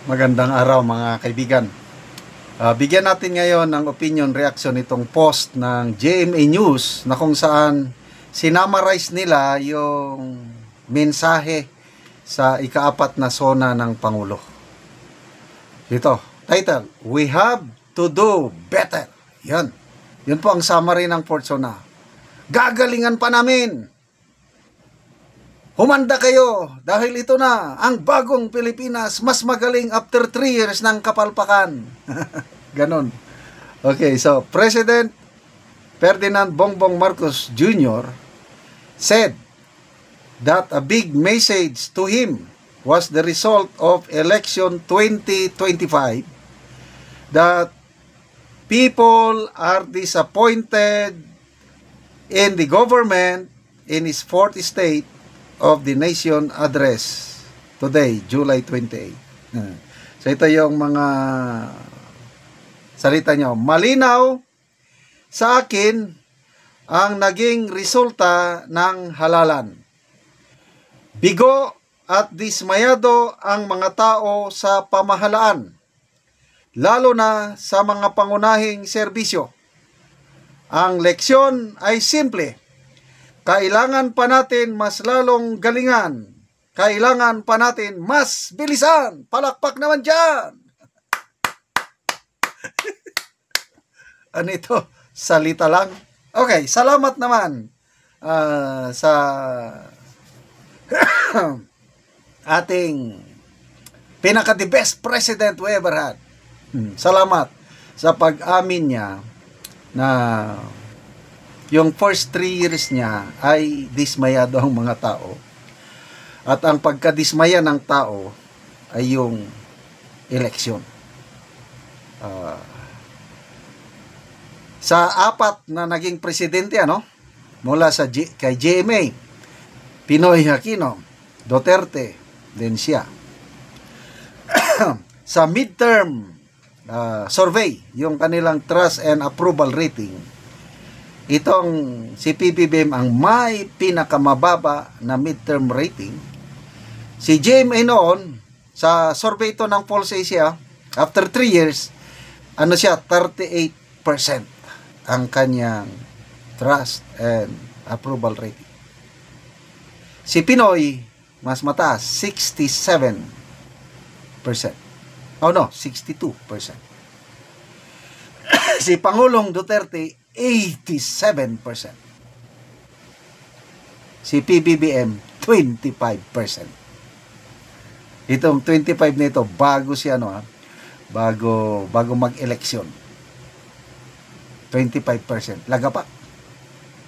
Magandang araw mga kaibigan. Bigyan natin ngayon ng opinion reaction itong post ng GMA News na kung saan sinamarize nila yung mensahe sa ika-4 na sona ng Pangulo. Ito, title, "We have to do better." Yan. Yun po ang summary ng 4th sona. Gagalingan pa namin. Humanda kayo dahil ito na ang bagong Pilipinas, mas magaling after 3 years ng kapalpakan. Ganon. Okay, so President Ferdinand Bongbong Marcos Jr. said that a big message to him was the result of election 2025, that people are disappointed in the government in his 4th state of the nation address today, July 28. So ito yung mga salita nyo. Malinaw sa akin ang naging resulta ng halalan. Bigo at dismayado ang mga tao sa pamahalaan, lalo na sa mga pangunahing serbisyo. Ang leksyon ay simple. Kailangan pa natin mas lalong galingan. Kailangan pa natin mas bilisan. Palakpak naman dyan. Ano ito? Salita lang? Okay, salamat naman sa ating pinaka-the best president we ever had. Salamat sa pag-amin niya na yung first 3 years niya ay dismayado ang mga tao. At ang pagkadismaya ng tao ay yung eleksyon. Sa 4 na naging presidente, mula sa kay GMA, Pinoy Aquino, Duterte, then siya. Sa midterm survey, yung kanilang trust and approval rating, itong si PBBM ang may pinakamababa na midterm rating. Si GMA noon, sa survey ito ng Pulse Asia, after 3 years, 38% ang kanyang trust and approval rating. Si Pinoy, mas mataas, 67%. Oh no, 62%. Si Pangulong Duterte, 87%. Si PBBM, 25%. Itong 25 nito bago siya bago mag-eleksyon. 25%. Laga pa.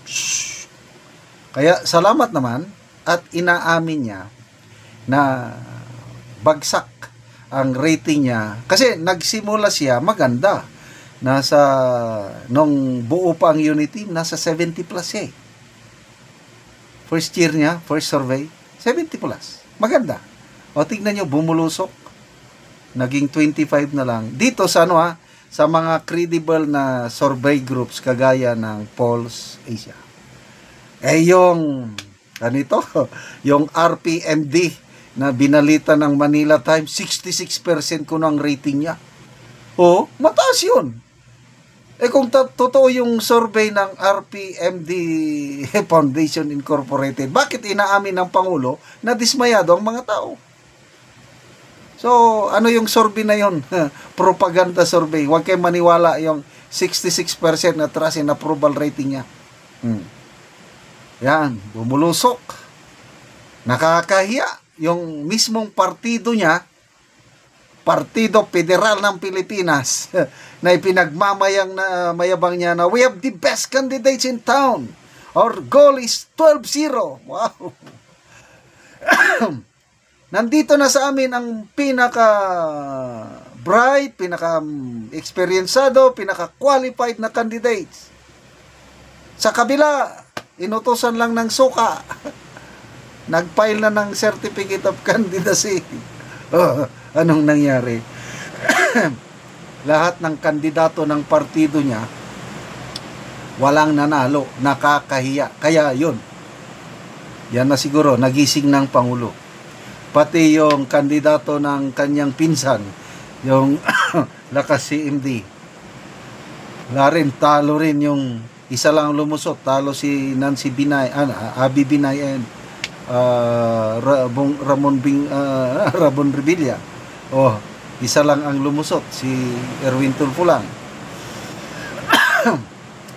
Shhh. Kaya salamat naman at inaamin niya na bagsak ang rating niya kasi nagsimula siya maganda. Nung buo pa ang Unity, nasa 70 plus siya. First year niya, first survey, 70 plus. Maganda. O tignan nyo, bumulusok. Naging 25 na lang. Dito sa sa mga credible na survey groups kagaya ng Pulse Asia. Yung yung RPMD na binalita ng Manila Times, 66% ko ang rating niya. Mataas yun. Kung totoo yung survey ng RPMD Foundation Incorporated, bakit inaamin ng Pangulo na dismayado ang mga tao? So, ano yung survey na yun? Propaganda survey. Huwag kayo maniwala yung 66% na trust and approval rating niya. Yan, bumulusok. Nakakahiya. Yung mismong partido niya, Partido Federal ng Pilipinas, na ipinagmamayang na mayabang niya na we have the best candidates in town. Our goal is 12-0. Wow. Nandito na sa amin ang pinaka-bright, pinaka-experiencado, pinaka-qualified na candidates. Sa kabila, inutosan lang ng suka. Nag-file na ng certificate of candidacy. Anong nangyari? Lahat ng kandidato ng partido niya walang nanalo, nakakahiya. Kaya yun, yan na siguro nagising ng Pangulo. pati yung kandidato ng kanyang pinsan, yung lakas CMD. Wala rin, talo rin yung isa lang lumusot, talo si Nancy Binay, Abby Binay and Ramon Revilla. Oh, isa lang ang lumusot, si Erwin Tulfo lang.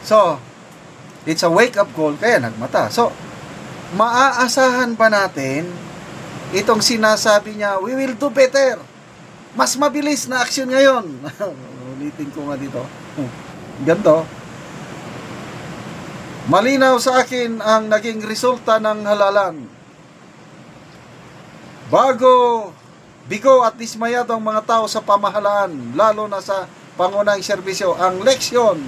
So, it's a wake up call, kaya nagmata. So, maaasahan ba natin itong sinasabi niya, we will do better, mas mabilis na action ngayon? Ulitin ko nga dito. Ganto. Malinaw sa akin ang naging resulta ng halalan. Bago bigo at dismayado ang mga tao sa pamahalaan, lalo na sa pangunahing serbisyo, ang leksyon.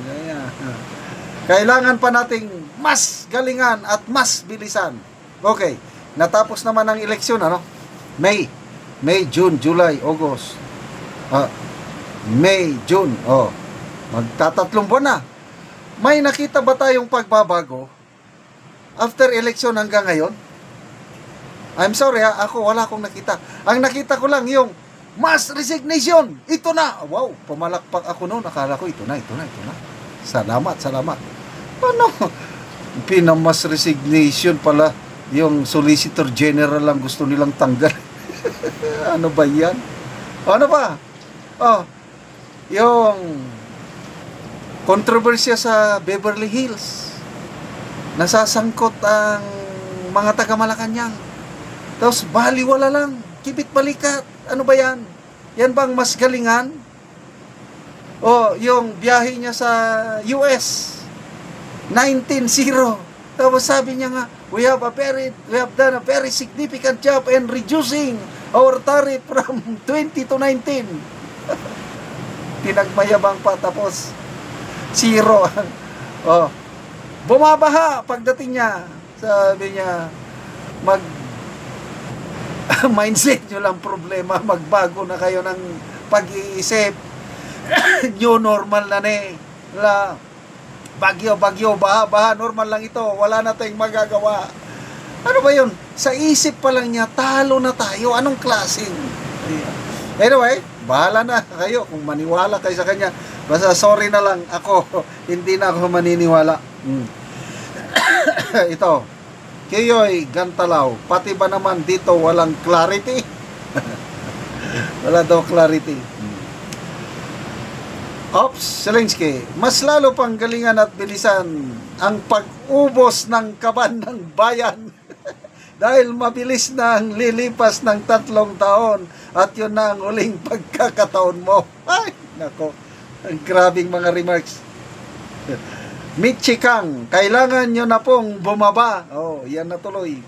Kailangan pa nating mas galingan at mas bilisan. Okay, natapos naman ang eleksyon, ano? May, June, July, August. May, June. Oh, magtatatlong buwan na. May nakita ba tayong pagbabago after election hanggang ngayon? I'm sorry ako wala akong nakita. Ang nakita ko lang yung mass resignation. Ito na. Wow, pumalakpak ako noon. Akala ko ito na. Salamat. Ano? Pinamass resignation pala. Yung Solicitor General lang gusto nilang tanggal. Ano ba yan? Ano ba? Oh, yung kontrobersya sa Beverly Hills. Nasasangkot ang mga taga-Malacanang. Tapos baliwala lang, kibit balikat. Ano ba yan? Yan bang mas galingan? O yung biyahe niya sa US, 19-0. Tapos sabi niya nga, we have done a very significant job in reducing our tariff from 20 to 19. Pinagmayabang pa, tapos 0. Oh, bumabaha pagdating niya. Sabi niya, mindset nyo lang problema, magbago na kayo ng pag-iisip. New normal na bagyo, baha, normal lang ito, wala na tayong magagawa. Ano ba yun? Sa isip pa lang niya, talo na tayo. Anong klaseng? Anyway, bahala na kayo kung maniwala kayo sa kanya. Basta sorry na lang ako, hindi na ako maniniwala. Ito, Kiyoy Gantalaw, pati ba naman dito walang clarity? Wala daw clarity. Ops, Zelensky, mas lalo pang galingan at bilisan ang pag-ubos ng kaban ng bayan. Dahil mabilis na ang lilipas ng 3 taon at yun na ang uling pagkakataon mo. Ay, nako, ang grabing mga remarks. Michikang, kailangan nyo na pong bumaba. Oh, yan na tuloy.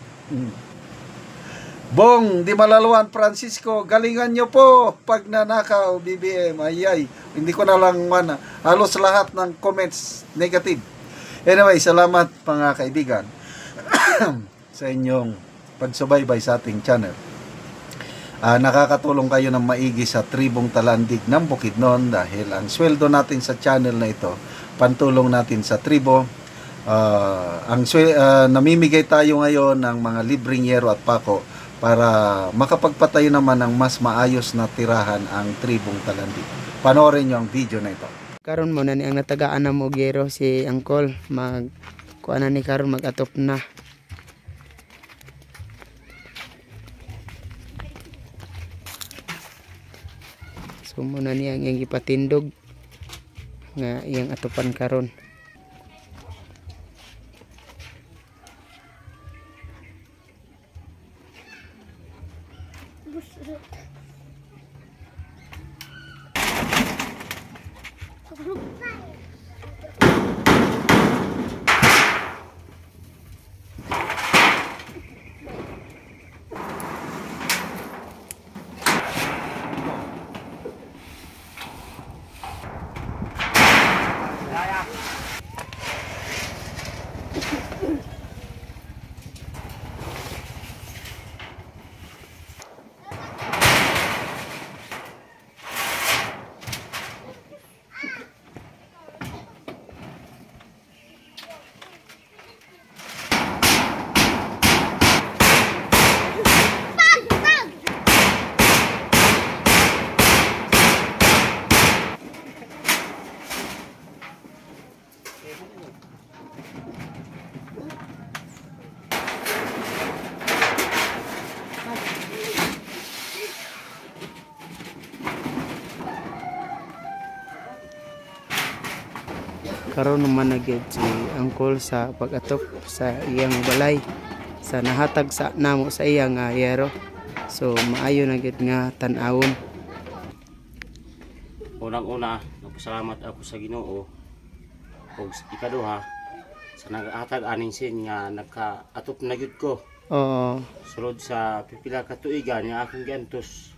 Bong, Di Malaluan, Francisco, galingan nyo po pag nanakaw, BBM. Ayay, hindi ko na lang halos lahat ng comments negative. Anyway, salamat mga kaibigan sa inyong pagsubaybay sa ating channel. Nakakatulong kayo ng maigi sa tribong Talandig ng Bukidnon dahil ang sweldo natin sa channel na ito, pantulong natin sa tribo. Namimigay tayo ngayon ng mga libreng yero at pako para makapagpatayo naman ng mas maayos na tirahan ang tribong Talandig. Panoorin nyo ang video na ito. Karon mo na ni ang natagaan na mo gero si Angkol, kuha na ni karon mag-atop na. So muna niya ang iyang ipatindog nga iyang atupan karon. karon naman na gyud si Angkol sa pag-atop sa iyang balay sa nahatag sa namo sa iyang yero. So maayo na gyud nga tan-awon. Unang-una, nagpasalamat ako sa Ginoo. Ug ikaduha, sa nag-atag aning sin nga nagka-atop na gyud ko. Oo. Sulod sa pipila ka tuigan nga akong giantos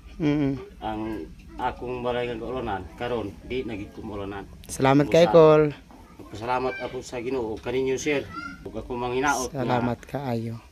ang akong balay nga kaulanan karon di na gyud ko maulanan. Salamat kay Kol. Nagpasalamat ako sa Ginoo ug kaninyo sir. Ug ako manghinaot. Salamat kaayo.